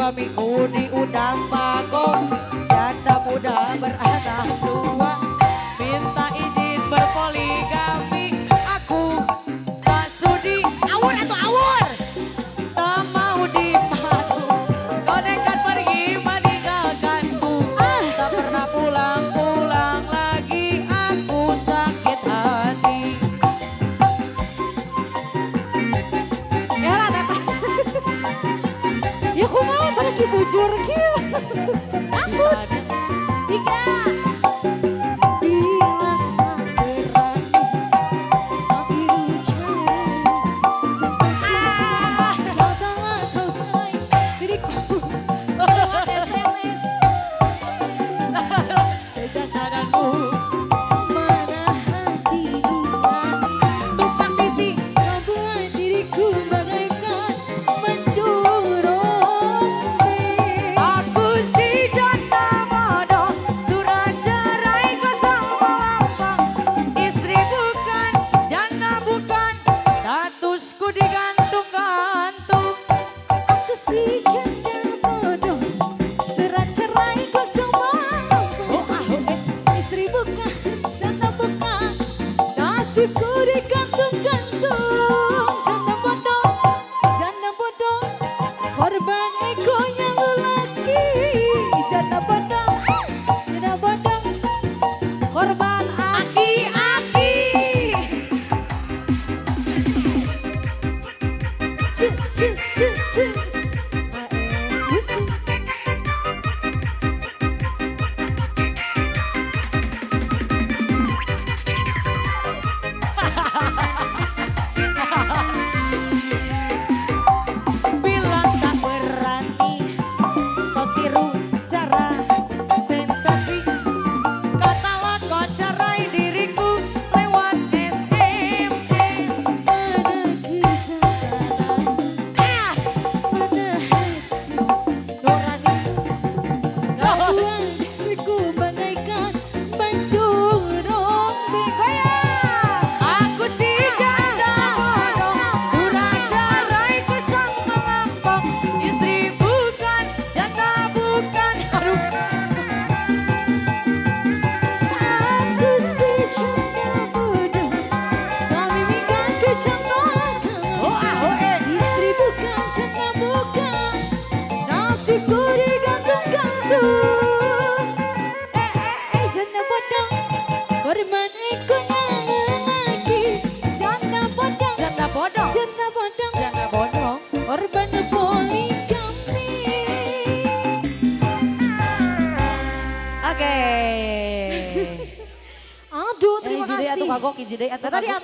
suamiku diundang bagong, janda muda beranak dua, minta izin berpoligami, aku tak sudi. Awur atau awur? Tak mau dimadu, kau nekat pergi meninggalkanku. Tak pernah pulang-pulang lagi, aku sakit hati. Ya lah tata. Ya aku mau pergi bujur kieu. Aku tiga. Korban egonya lelaki, janda bodong, korban aki-aki. Cuk, cuk, cuk, cuk. Aduh, terima kasih. Tadi apa?